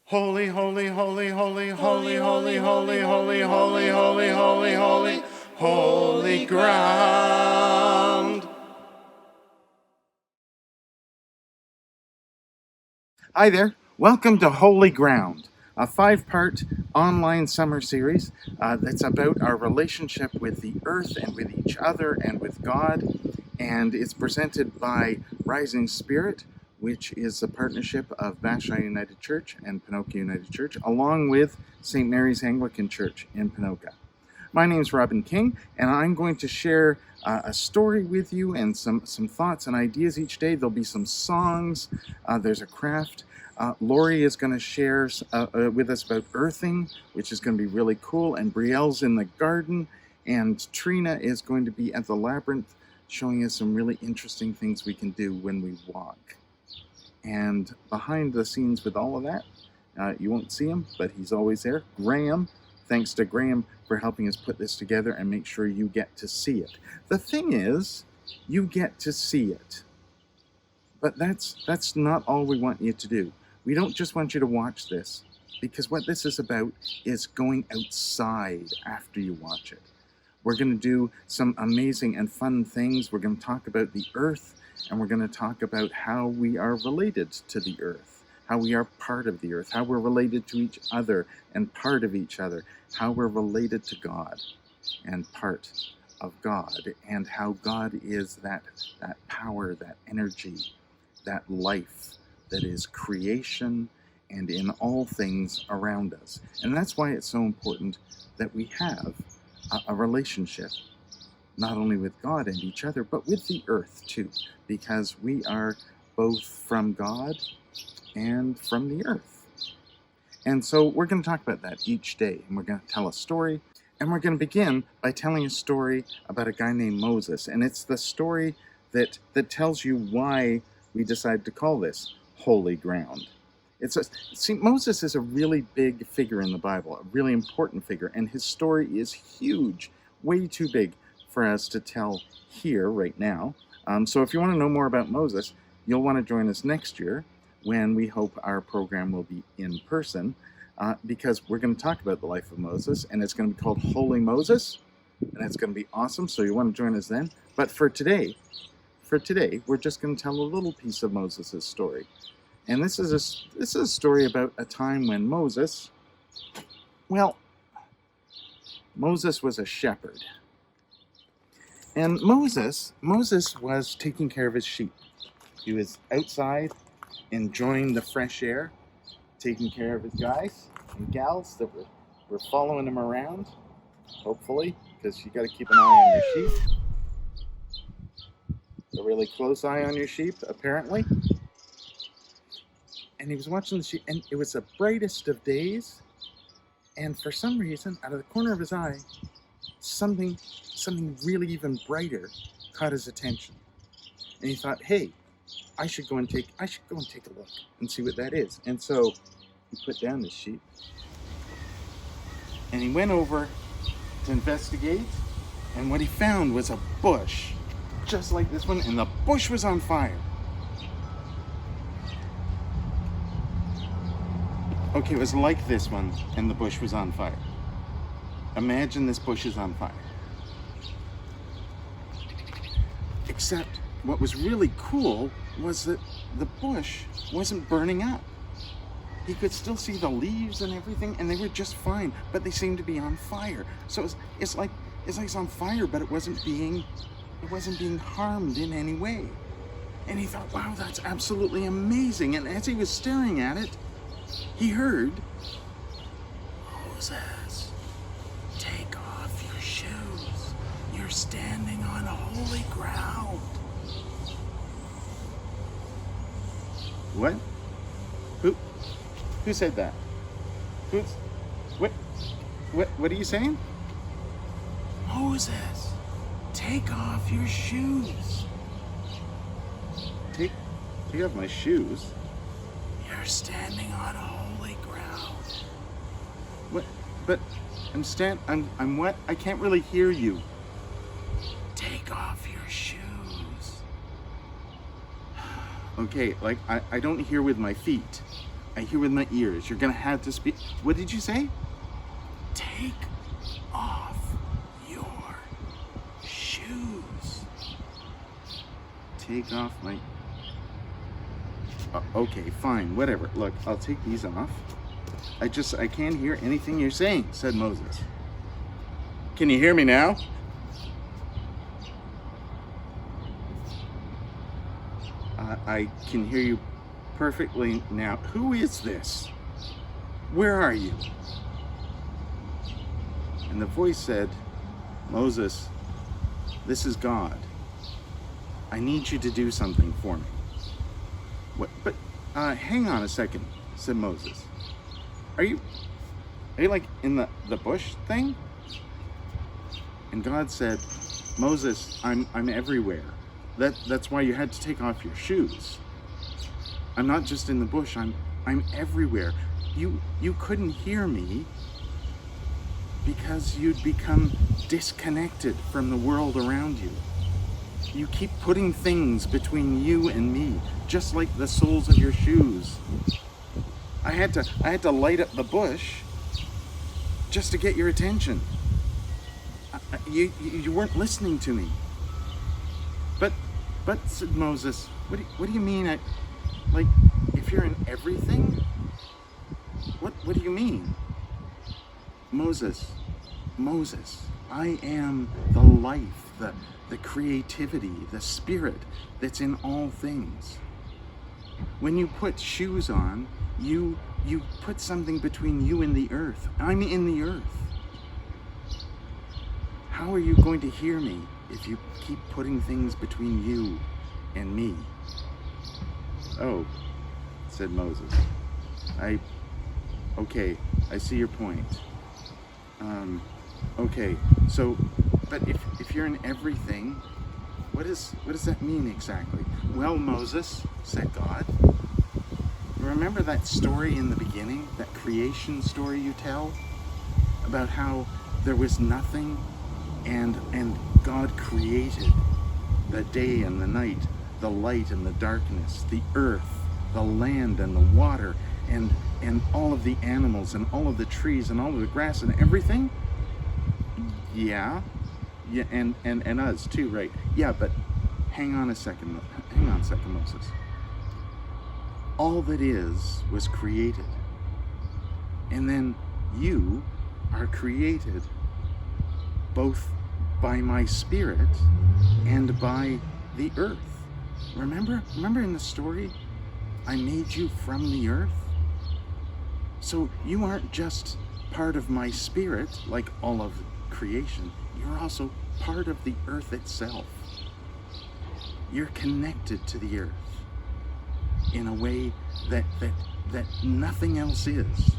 Holy, holy, holy, holy, holy, holy, holy, holy, holy, holy, holy, holy, holy ground. Hi there. Welcome to Holy Ground, a 5-part online summer series that's about our relationship with the earth and with each other and with God. And it's presented by Rising Spirit, which is a partnership of Vashon United Church and Ponoka United Church, along with St. Mary's Anglican Church in Ponoka. My name is Robin King, and I'm going to share a story with you and some thoughts and ideas each day. There'll be some songs. There's a craft. Lori is going to share with us about earthing, which is going to be really cool. And Brielle's in the garden. And Trina is going to be at the labyrinth, showing us some really interesting things we can do when we walk. And behind the scenes with all of that, you won't see him, but he's always there. Graham. Thanks to Graham for helping us put this together and make sure you get to see it. The thing is, you get to see it. But that's not all we want you to do. We don't just want you to watch this, because what this is about is going outside after you watch it. We're going to do some amazing and fun things. We're going to talk about the earth, and we're going to talk about how we are related to the earth, how we are part of the earth, how we're related to each other and part of each other, how we're related to God and part of God, and how God is that power, that energy, that life that is creation and in all things around us. And that's why it's so important that we have a relationship, not only with God and each other, but with the earth too, because we are both from God and from the earth. And so we're going to talk about that each day, and we're going to tell a story. And we're going to begin by telling a story about a guy named Moses. And it's the story that tells you why we decided to call this Holy Ground. Moses is a really big figure in the Bible, a really important figure, and his story is huge, way too big for us to tell here right now. So if you want to know more about Moses, you'll want to join us next year when we hope our program will be in person, because we're going to talk about the life of Moses, and it's going to be called Holy Moses, and it's going to be awesome, so you want to join us then. But for today, we're just going to tell a little piece of Moses' story. And this is a story about a time when Moses was a shepherd. And Moses was taking care of his sheep. He was outside enjoying the fresh air, taking care of his guys and gals that were following him around, hopefully, because you got to keep an eye on your sheep. A really close eye on your sheep, apparently. And he was watching the sheep, and it was the brightest of days. And for some reason, out of the corner of his eye, something really even brighter caught his attention. And he thought, hey, I should go and take a look and see what that is. And so he put down the sheep, and he went over to investigate. And what he found was a bush, just like this one, and the bush was on fire. Okay, it was like this one, and the bush was on fire. Imagine this bush is on fire. Except what was really cool was that the bush wasn't burning up. He could still see the leaves and everything, and they were just fine, but they seemed to be on fire. So it's like it's on fire, but it wasn't being harmed in any way. And he thought, wow, that's absolutely amazing. And as he was staring at it, he heard, Moses, take off your shoes. You're standing on holy ground. What? Who said that? What are you saying? Moses, take off your shoes. Take off my shoes? You're standing on holy ground. What? But I'm what? I can't really hear you. Take off your shoes. Okay, like I don't hear with my feet. I hear with my ears. You're going to have to speak. What did you say? Take off your shoes. Take off my... Okay, fine, whatever. Look, I'll take these off. I can't hear anything you're saying, said Moses. Can you hear me now? I can hear you perfectly now. Who is this? Where are you? And the voice said, Moses, this is God. I need you to do something for me. What? But hang on a second, said Moses. Are you like in the bush thing? And God said, Moses, I'm everywhere. That's why you had to take off your shoes. I'm not just in the bush, I'm everywhere. You couldn't hear me because you'd become disconnected from the world around you. You keep putting things between you and me, just like the soles of your shoes. I had to light up the bush just to get your attention. You weren't listening to me. But said Moses, what do you mean? If you're in everything? What do you mean? Moses, I am the life, the creativity, the spirit that's in all things. When you put shoes on, you put something between you and the earth. I'm in the earth. How are you going to hear me if you keep putting things between you and me? Oh, said Moses. Okay, I see your point. Okay, so, but if you're in everything, what does that mean exactly? Well, Moses, said God, remember that story in the beginning, that creation story you tell? About how there was nothing and God created the day and the night, the light and the darkness, the earth, the land and the water, and all of the animals and all of the trees and all of the grass and everything? Yeah, and us too, right? Yeah, but hang on a second, Moses. All that was created. And then you are created both by my spirit and by the earth. Remember in the story, I made you from the earth? So you aren't just part of my spirit, like all of creation. You're also part of the earth itself. You're connected to the earth in a way that nothing else is.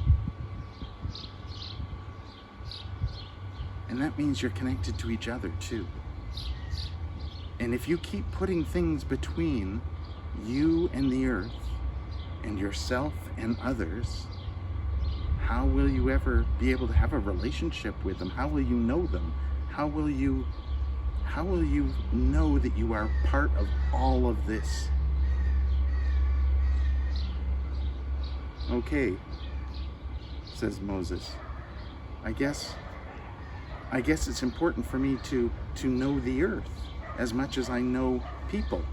And that means you're connected to each other too. And if you keep putting things between you and the earth and yourself and others, how will you ever be able to have a relationship with them? How will you know them? How will you know that you are part of all of this? Okay, says Moses. I guess it's important for me to know the earth as much as I know people.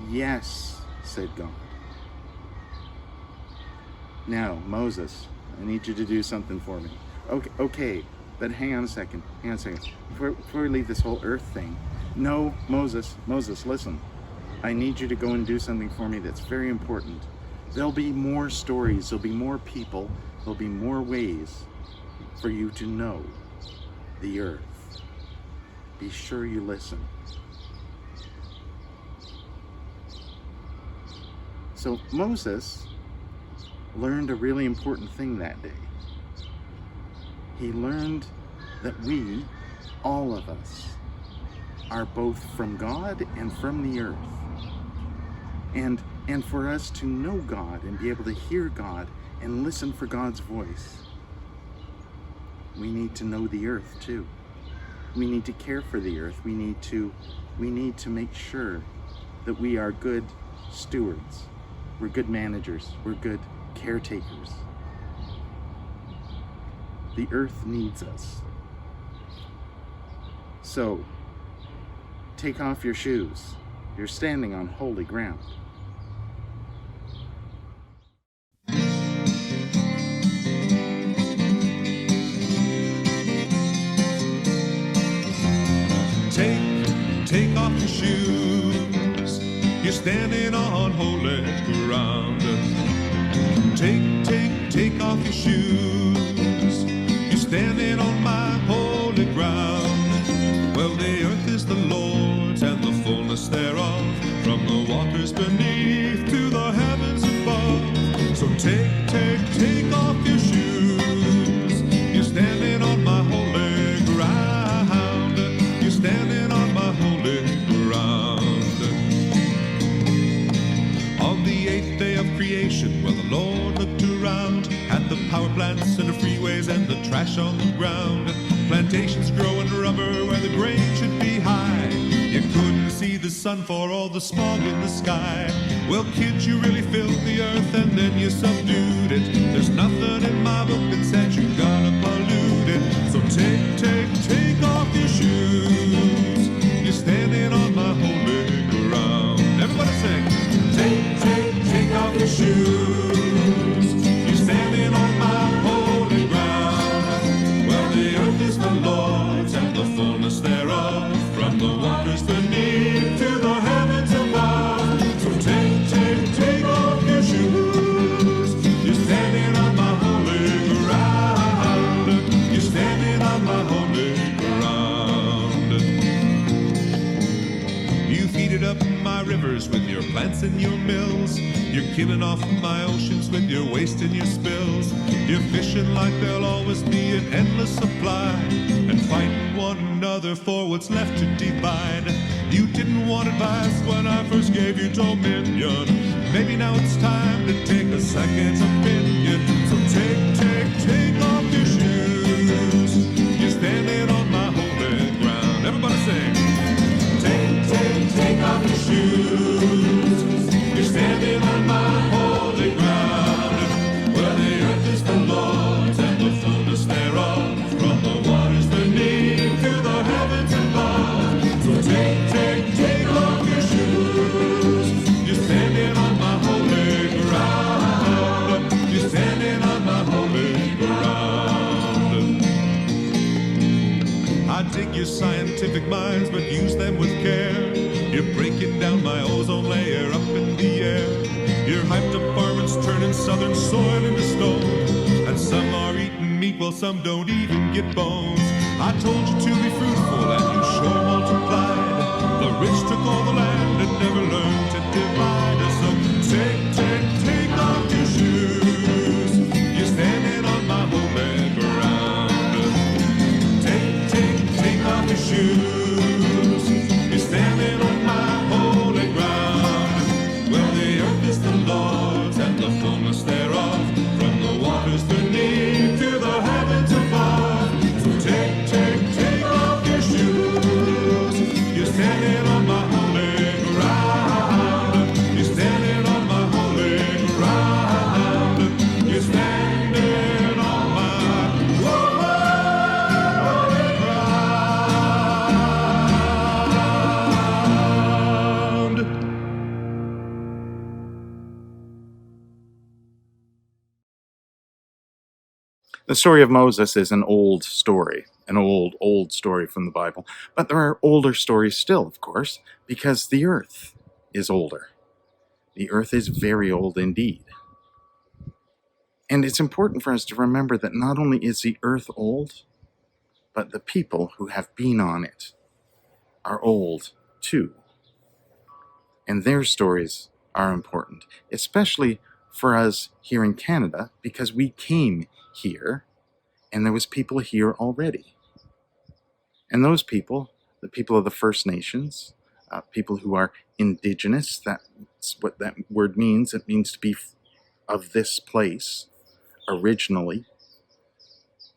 Yes, said God. Now, Moses, I need you to do something for me. Okay, but hang on a second. Before we leave this whole earth thing. No, Moses, listen. I need you to go and do something for me that's very important. There'll be more stories, there'll be more people, there'll be more ways for you to know the earth. Be sure you listen. So Moses learned a really important thing that day. He learned that we, all of us, are both from God and from the earth. And for us to know God and be able to hear God and listen for God's voice, we need to know the earth too. We need to care for the earth. We need to make sure that we are good stewards. We're good managers. We're good caretakers. The earth needs us. So, take off your shoes. You're standing on holy ground. Take off your shoes. You're standing on holy ground. Take off your shoes. You're standing on my holy ground. Well, the earth is the Lord's and the fullness thereof, from the waters beneath to the heavens above. So take off your shoes. You're standing on my holy ground. You're standing on my holy ground. On the eighth day of creation, well, the Lord looked around at the power plants and the freeways and the trash on the ground. Plantations growing rubber where the grain should be high. You couldn't see the sun for all the smog in the sky. Well, kids, you really filled the earth and then you subdued it. There's nothing in my book that said you gotta pollute it. So take off your shoes. You're standing on my holy ground. Everybody sing. Take off your shoes. You're standing on my holy ground. Well, the earth is the Lord's and the fullness thereof, from the waters beneath to the heavens above. So take off your shoes. You're standing on my holy ground. You're standing on my holy ground. You've heated up my rivers with your plants and your mills. You're killing off my oceans with your waste and your spills. You're fishing like there'll always be an endless supply, and fighting one another for what's left to divide. You didn't want advice when I first gave you dominion. Maybe now it's time to take a second opinion. So take off your shoes. You're standing on my holy ground. Everybody sing. Take off your shoes. You're standing on my holy ground. Well, the earth is the Lord's and the fullness thereof, from the waters beneath to the heavens above. So take off your shoes. You're standing on my holy ground. You're standing on my holy ground. I dig your scientific minds, but use them with care. You're breaking down my ozone layer up in the air. Your hyped up farmers turning southern soil into stone, and some are eating meat while some don't even get bones. I told you to be fruitful and you sure multiplied. The rich took all the land and never learned to divide. So take off your shoes. You're standing on my holy ground. Take off your shoes. You're standing on my holy ground. Well, the earth is the Lord's and the fullness thereof, from the waters beneath to the heavens above. So take off your shoes. You're standing on my holy ground. You're standing on my holy ground. You're standing on my holy ground. The story of Moses is an old story, an old story from the Bible. But there are older stories still, of course, because the earth is older. The earth is very old indeed. And it's important for us to remember that not only is the earth old, but the people who have been on it are old too. And their stories are important, especially for us here in Canada, because we came here and there was people here already. And those people, the people of the First Nations, people who are indigenous, that's what that word means. It means to be of this place originally.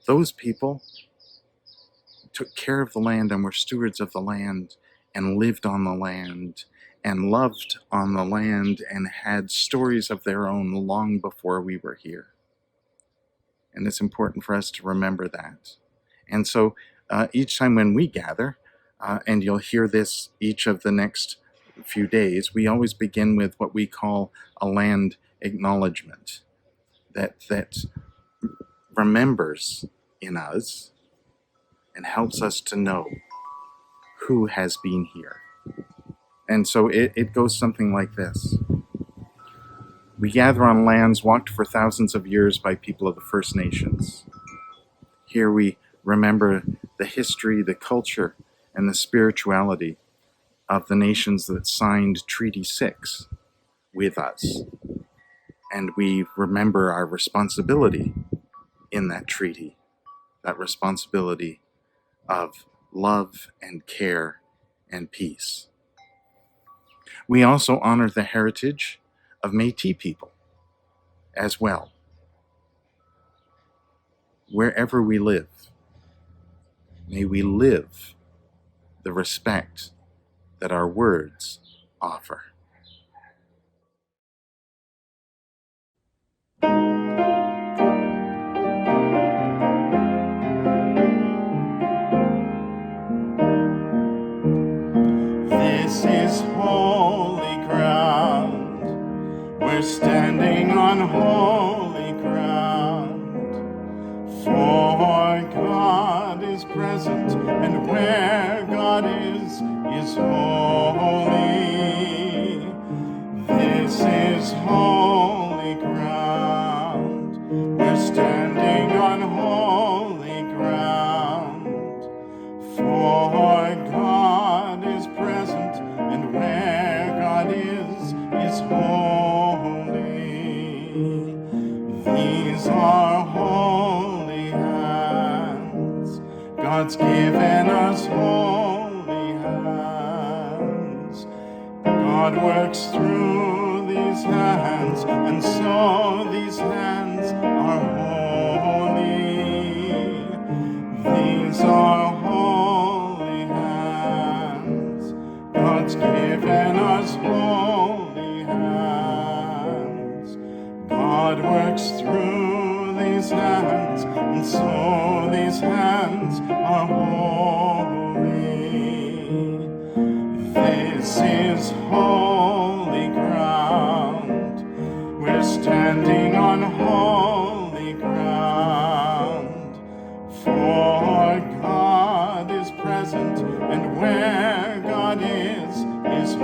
Those people took care of the land and were stewards of the land and lived on the land and loved on the land and had stories of their own long before we were here. And it's important for us to remember that. And so each time when we gather, and you'll hear this each of the next few days, we always begin with what we call a land acknowledgement that remembers in us and helps us to know who has been here. And so it goes something like this. We gather on lands walked for thousands of years by people of the First Nations. Here we remember the history, the culture, and the spirituality of the nations that signed Treaty 6 with us. And we remember our responsibility in that treaty, that responsibility of love and care and peace. We also honor the heritage of Métis people as well. Wherever we live, may we live the respect that our words offer. This is holy ground. We're standing on holy ground. For God is present, and where God is holy. This is holy ground. We're standing on holy ground. For God is present, and where God is holy. These are holy hands. God's given us holy hands. God works through these hands, and so these hands are holy. These are holy hands. God's given us holy hands. God works through these hands, and so these hands are holy. This is holy ground. We're standing on holy ground. For God is present, and where God is holy.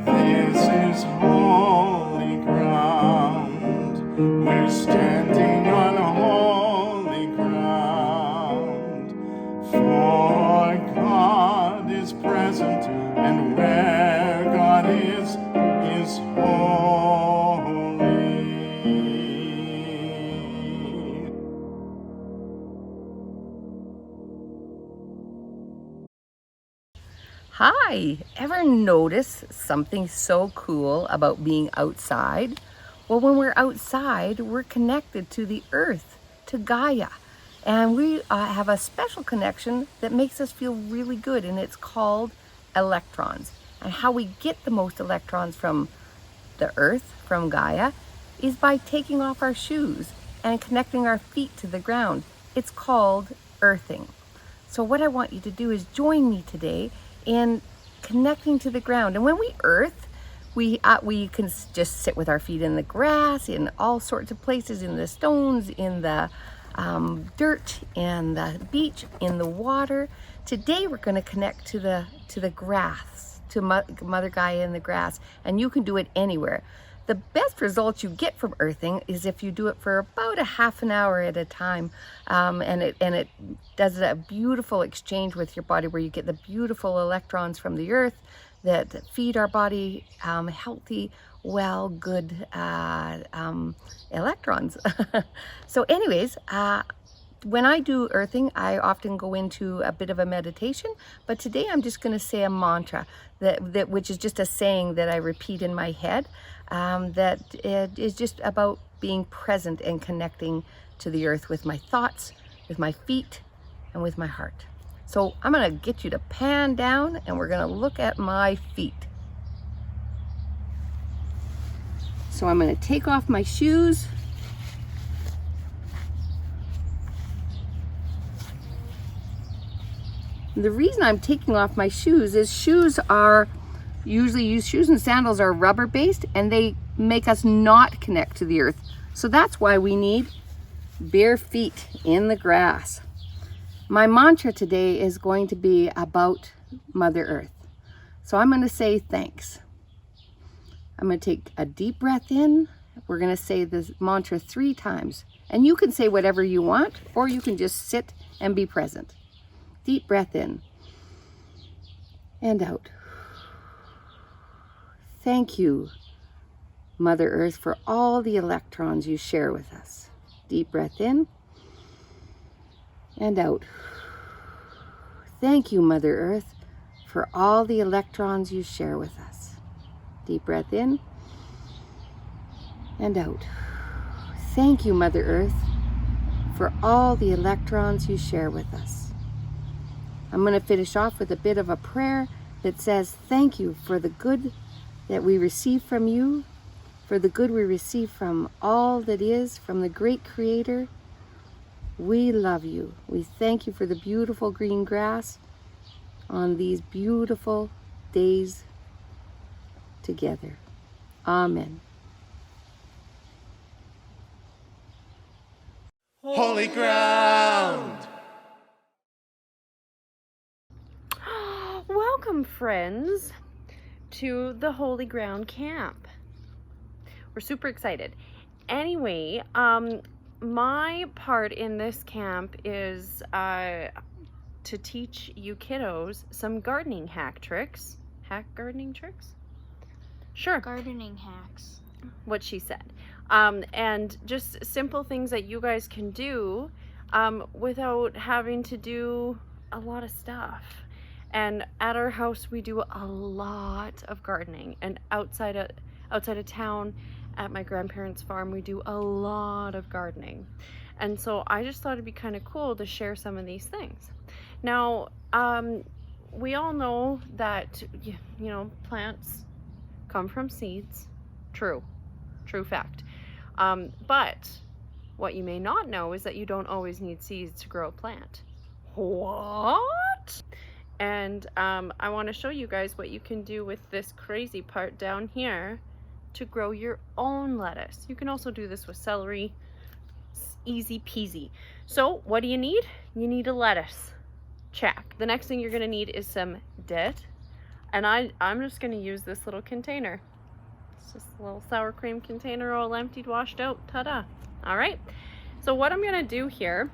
This is holy ground. We're standing on holy ground. For God is present, and where God is holy. Hi! Ever notice something so cool about being outside? Well, when we're outside, we're connected to the earth, to Gaia. And we have a special connection that makes us feel really good, and it's called electrons. And how we get the most electrons from the earth, from Gaia, is by taking off our shoes and connecting our feet to the ground. It's called earthing. So what I want you to do is join me today in connecting to the ground. And when we earth, we can just sit with our feet in the grass, in all sorts of places, in the stones, in the dirt, in the beach, in the water. Today we're going to connect to the grass, to Mother Gaia in the grass, and you can do it anywhere. The best results you get from earthing is if you do it for about a half an hour at a time, and it does a beautiful exchange with your body where you get the beautiful electrons from the earth that feed our body healthy, well, good electrons. So anyways, when I do earthing, I often go into a bit of a meditation, but today I'm just going to say a mantra which is just a saying that I repeat in my head, that it is just about being present and connecting to the earth with my thoughts, with my feet, and with my heart. So I'm gonna get you to pan down and we're gonna look at my feet. So I'm gonna take off my shoes. The reason I'm taking off my shoes is shoes and sandals are rubber based and they make us not connect to the earth. So that's why we need bare feet in the grass. My mantra today is going to be about Mother Earth. So I'm going to say thanks. I'm going to take a deep breath in. We're going to say this mantra 3 times. And you can say whatever you want, or you can just sit and be present. Deep breath in and out. Thank you, Mother Earth, for all the electrons you share with us. Deep breath in and out. Thank you, Mother Earth, for all the electrons you share with us. Deep breath in and out. Thank you, Mother Earth, for all the electrons you share with us. I'm going to finish off with a bit of a prayer that says, thank you for the good that we receive from you, for the good we receive from all that is, from the great Creator. We love you. We thank you for the beautiful green grass on these beautiful days together. Amen. Holy ground! Welcome, friends, to the Holy Ground Camp. We're super excited. Anyway, my part in this camp is to teach you kiddos some gardening tricks. Gardening tricks? Sure. Gardening hacks. What she said. And just simple things that you guys can do without having to do a lot of stuff. And at our house, we do a lot of gardening. And outside of town, at my grandparents' farm, we do a lot of gardening. And so I just thought it'd be kind of cool to share some of these things. Now, we all know that, plants come from seeds. True fact. But what you may not know is that you don't always need seeds to grow a plant. What? And I want to show you guys what you can do with this crazy part down here to grow your own lettuce. You can also do this with celery. It's easy peasy. So what do you need? You need a lettuce. Check. The next thing you're going to need is some dirt. And I'm just going to use this little container. It's just a little sour cream container, all emptied, washed out. Ta-da. All right. So what I'm going to do here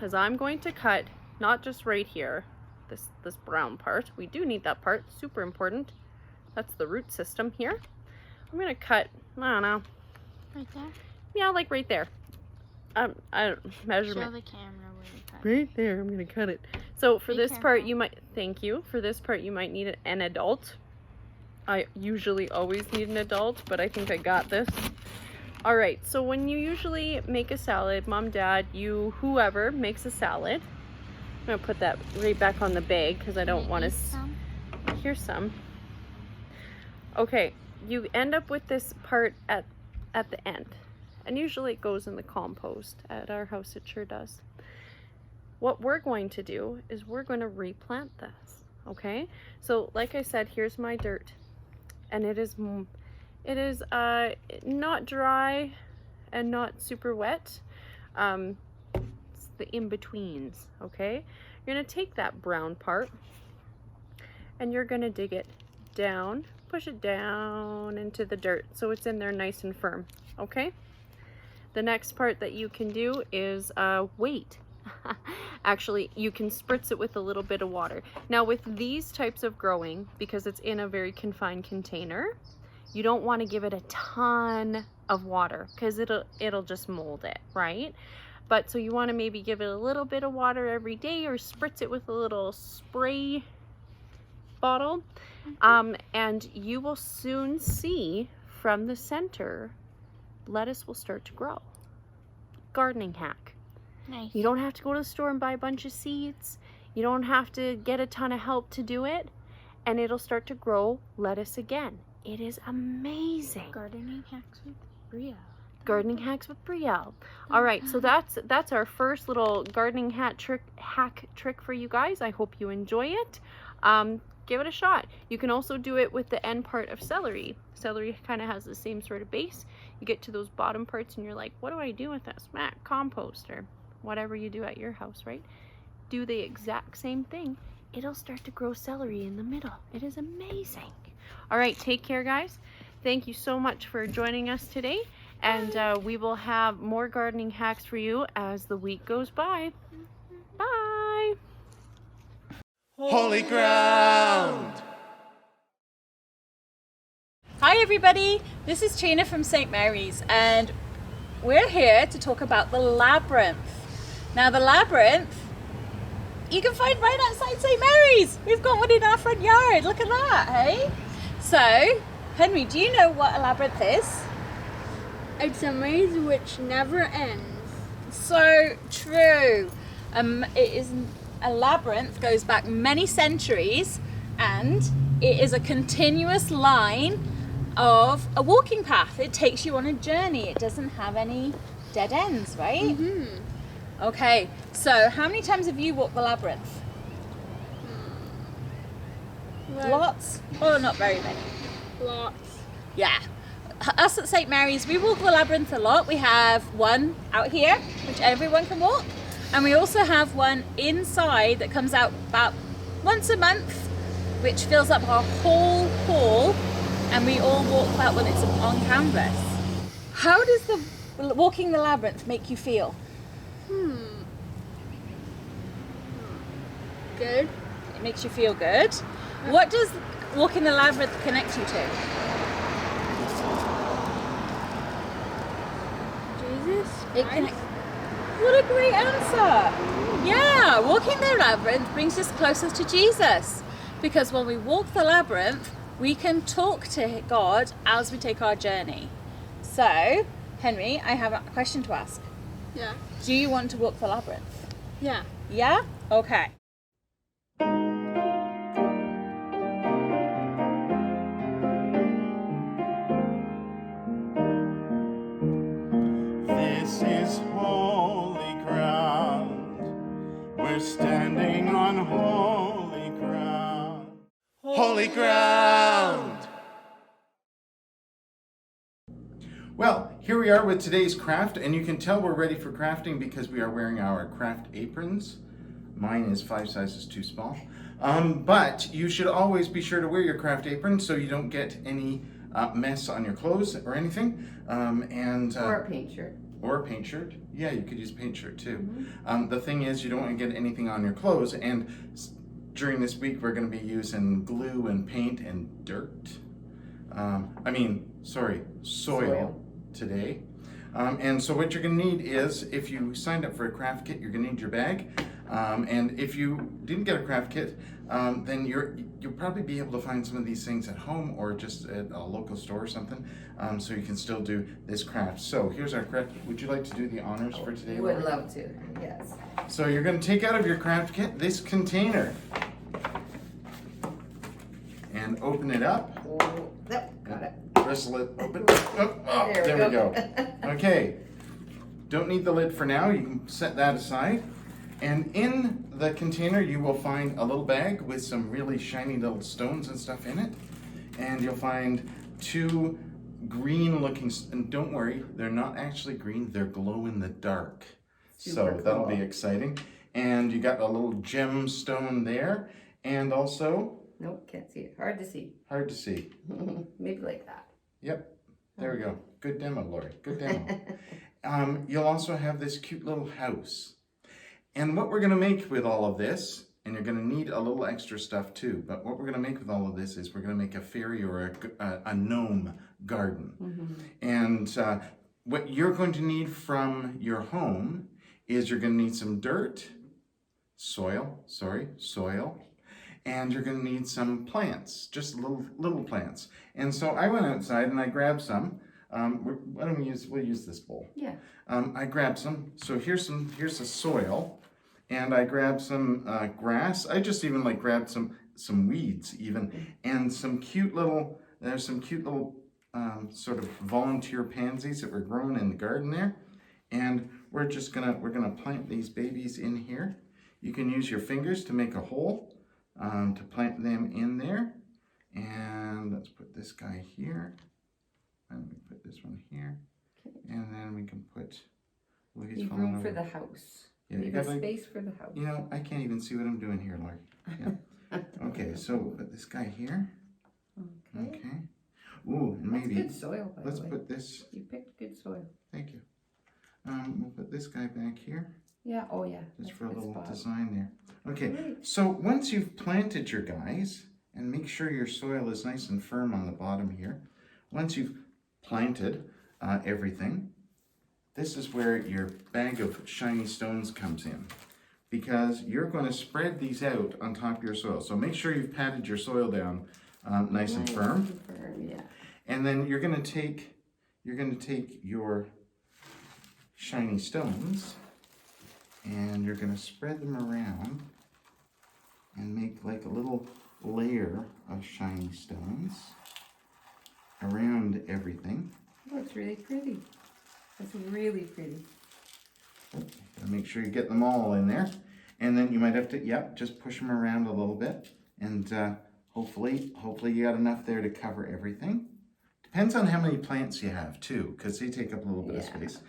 is I'm going to cut, not just right here, this brown part. We do need that part. Super important. That's the root system here. I'm going to cut, I don't know. Right there? Yeah, like right there. Measurement. Show the camera where you cut. Right there, I'm going to cut it. So for Be this careful. part, you might, thank you. For this part, you might need an adult. I usually always need an adult, but I think I got this. All right, so when you usually make a salad, mom, dad, you, whoever makes a salad. I'm going to put that right back on the bag because I don't want to. Here's some. Okay, you end up with this part at the end. And usually it goes in the compost. At our house, it sure does. What we're going to do is we're going to replant this, okay? So like I said, here's my dirt. And it is not dry and not super wet. It's the in-betweens, okay? You're going to take that brown part and you're going to dig it down, push it down into the dirt so it's in there nice and firm, okay? The next part that you can do is wait. Actually, you can spritz it with a little bit of water. Now with these types of growing, because it's in a very confined container, you don't want to give it a ton of water because it'll just mold it, right? But so you want to maybe give it a little bit of water every day or spritz it with a little spray bottle. And you will soon see from the center, lettuce will start to grow. Gardening hack. Nice. You don't have to go to the store and buy a bunch of seeds. You don't have to get a ton of help to do it, and it'll start to grow lettuce again. It is amazing. Gardening hacks with Bria. Gardening hacks with Brielle. All right, so that's our first little gardening hack trick for you guys. I hope you enjoy it. Give it a shot. You can also do it with the end part of celery. Celery kind of has the same sort of base. You get to those bottom parts and you're like, what do I do with this? Compost or whatever you do at your house, right? Do the exact same thing. It'll start to grow celery in the middle. It is amazing. All right, take care, guys. Thank you so much for joining us today. And we will have more gardening hacks for you as the week goes by. Bye. Holy ground. Hi everybody, this is Trina from St. Mary's and we're here to talk about the labyrinth. Now the labyrinth you can find right outside St. Mary's. We've got one in our front yard, look at that, hey? So, Henry, do you know what a labyrinth is? It's a maze which never ends. So true. It is a labyrinth, goes back many centuries, and it is a continuous line of a walking path. It takes you on a journey. It doesn't have any dead ends, right? Mm-hmm. Okay, so how many times have you walked the labyrinth? Lots? Or not very many? Lots. Yeah. Us at St. Mary's, we walk the labyrinth a lot. We have one out here, which everyone can walk. And we also have one inside that comes out about once a month, which fills up our whole hall. And we all walk that when it's on canvas. How does the walking the labyrinth make you feel? Good. It makes you feel good. What does walking the labyrinth connect you to? Jesus It Christ. connects. What a great answer! Yeah, walking the labyrinth brings us closer to Jesus, because when we walk the labyrinth, we can talk to God as we take our journey. So, Henry, I have a question to ask. Yeah. Do you want to walk the labyrinth? Yeah. Yeah? Okay. This is holy ground. We're standing on holy ground. Holy ground. Well, here we are with today's craft, and you can tell we're ready for crafting because we are wearing our craft aprons. Mine is 5 sizes too small. But you should always be sure to wear your craft apron so you don't get any mess on your clothes or anything. Or a paint shirt. Or a paint shirt. Yeah, you could use a paint shirt too. The thing is, you don't want to get anything on your clothes, and during this week we're going to be using glue and paint and dirt. Soil today. And so what you're going to need is, if you signed up for a craft kit, you're going to need your bag. And if you didn't get a craft kit, then you'll probably be able to find some of these things at home or just at a local store or something, so you can still do this craft. So here's our craft kit. Would you like to do the honors for today, Would Laura? love to, yes. So you're going to take out of your craft kit this container and open it up. Oh, yep, got it. Bristle it open. Oh, there we go. Okay. Don't need the lid for now. You can set that aside. And in the container, you will find a little bag with some really shiny little stones and stuff in it. And you'll find 2 green looking, and don't worry, they're not actually green, they're glow in the dark. Super So that'll cool. be exciting. And you got a little gemstone there, and also, Nope, can't see it. Hard to see. hard to see. Maybe like that. Yep, there we go. Good demo, Lori, good demo. You'll also have this cute little house. And what we're gonna make with all of this, and you're gonna need a little extra stuff too, but what we're gonna make with all of this is we're gonna make a fairy or a gnome garden. And what you're going to need from your home is you're gonna need some dirt, soil, and you're gonna need some plants, just little plants. And so I went outside and I grabbed some. Why don't we'll use this bowl. Yeah. I grabbed some. So here's the soil, and I grabbed some grass. I just even like grabbed some weeds even, and there's some cute little sort of volunteer pansies that were grown in the garden there. And we're gonna plant these babies in here. You can use your fingers to make a hole to plant them in there. And let's put this guy here. And we put this one here. And then we can put Louise. Leave room for the house. Yeah, Leave a space for the house. You know, I can't even see what I'm doing here, Lori. Yeah. Okay, so we'll put this guy here. Okay. Ooh, and maybe That's good soil, by let's the way. put this. You picked good soil. Thank you. We'll put this guy back here. Yeah. Oh, yeah. Just That's for a good little spot. design there. Okay, Great. so once you've planted your guys, and make sure your soil is nice and firm on the bottom here. Once you've planted everything, this is where your bag of shiny stones comes in, because you're going to spread these out on top of your soil. So make sure you've patted your soil down nice and firm. Yeah. And then you're going to take your shiny stones and you're going to spread them around and make like a little layer of shiny stones around everything. Oh, it's really pretty. It's really pretty. Gotta make sure you get them all in there. And then you might have to, just push them around a little bit. And hopefully you got enough there to cover everything. Depends on how many plants you have too, because they take up a little bit of space.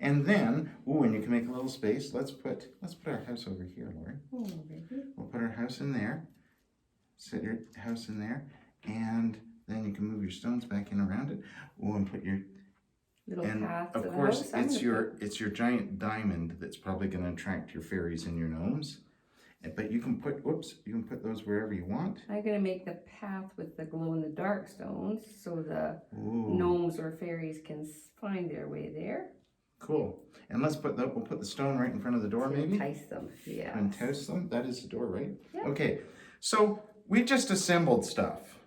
And then, and you can make a little space. Let's put our house over here, Lori. Oh, baby. We'll put our house in there. Set your house in there. And then you can move your stones back in around it. And put your Little and path to of the course house. I'm gonna it's your giant diamond that's probably going to attract your fairies and your gnomes. But you can put those wherever you want. I'm going to make the path with the glow-in-the-dark stones so the Ooh, gnomes or fairies can find their way there. cool. And we'll put the stone right in front of the door, To maybe. entice them. Yeah. Entice them. That is the door, right? Yeah. Okay. So we just assembled stuff.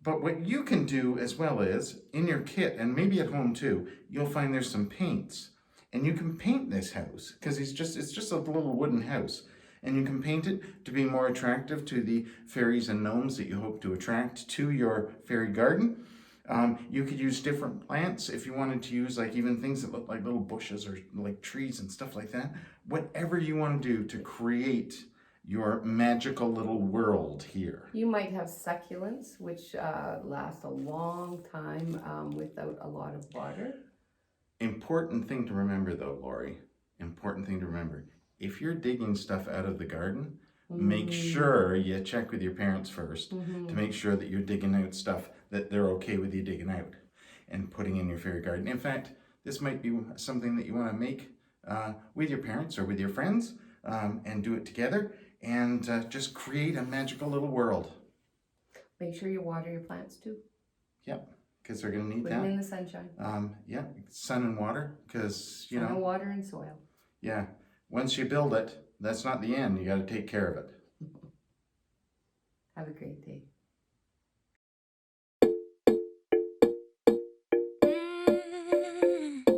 But what you can do as well is, in your kit, and maybe at home too, you'll find there's some paints. And you can paint this house, because it's just a little wooden house. And you can paint it to be more attractive to the fairies and gnomes that you hope to attract to your fairy garden. You could use different plants if you wanted to use like even things that look like little bushes or like trees and stuff like that. Whatever you want to do to create your magical little world here. You might have succulents, which last a long time without a lot of water. Important thing to remember though, Lori, if you're digging stuff out of the garden, make sure you check with your parents first to make sure that you're digging out stuff that they're okay with you digging out and putting in your fairy garden. In fact, this might be something that you want to make with your parents or with your friends and do it together and just create a magical little world. Make sure you water your plants too. Yep, because they're going to need Put that. them in the sunshine. Sun and water, because, you Sun, know. water and soil. Yeah, once you build it, that's not the end. You got to take care of it. Have a great day.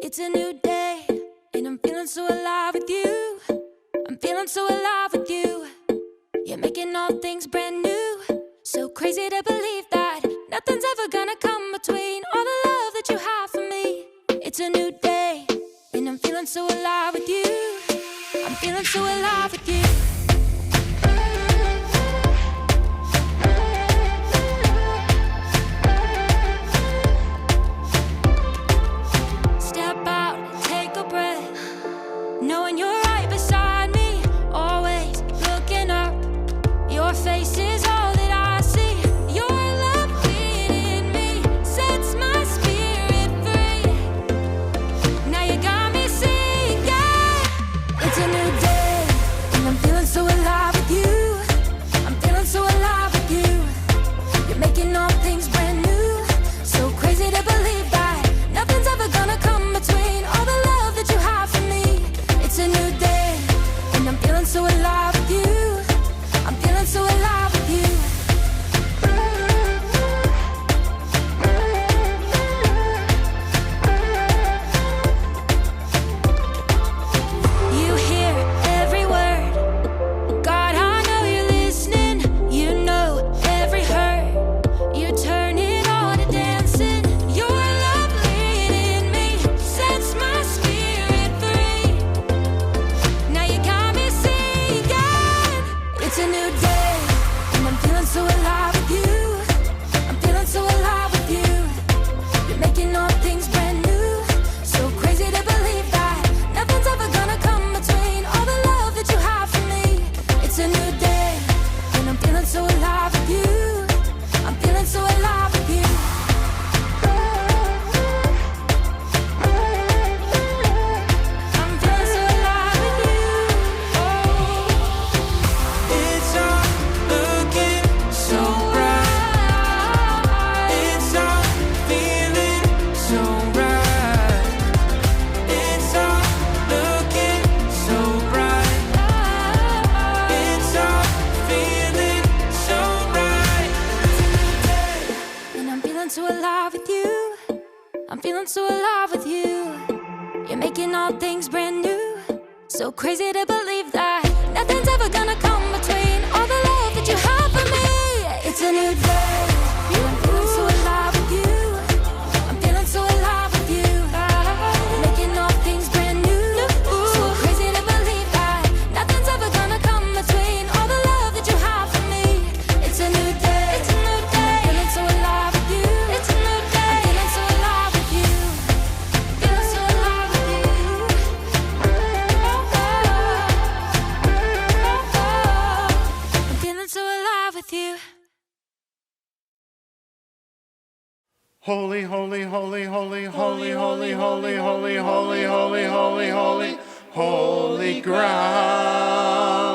It's a new day, and I'm feeling so alive with you. I'm feeling so alive with you. You're making all things brand new. So crazy to believe that nothing's ever gonna come between all the love that you have for me. It's a new day, and I'm feeling so alive with you. I'm feeling so alive with you. Step out, take a breath, knowing you're right beside me, always looking up. Your face is all that I see. Your love within me sets my spirit free. Now you got me singing. It's a new day, and I'm feeling feeling so alive with you. You're making all things brand new. So crazy to believe that nothing's ever gonna come between all the love that you have for me. It's a new day. I'm feeling so alive with you. I'm feeling so alive with you. Making all things brand new. So crazy to believe that nothing's ever gonna come between all the love that you have for me. It's a new day. It's a new day. I'm feeling so alive with you. It's a new day. I'm feeling so alive with you. Feeling so alive with you. I'm feeling so alive with you. Holy, holy, holy, holy, holy, holy, holy, holy, holy, holy, holy, holy, holy ground.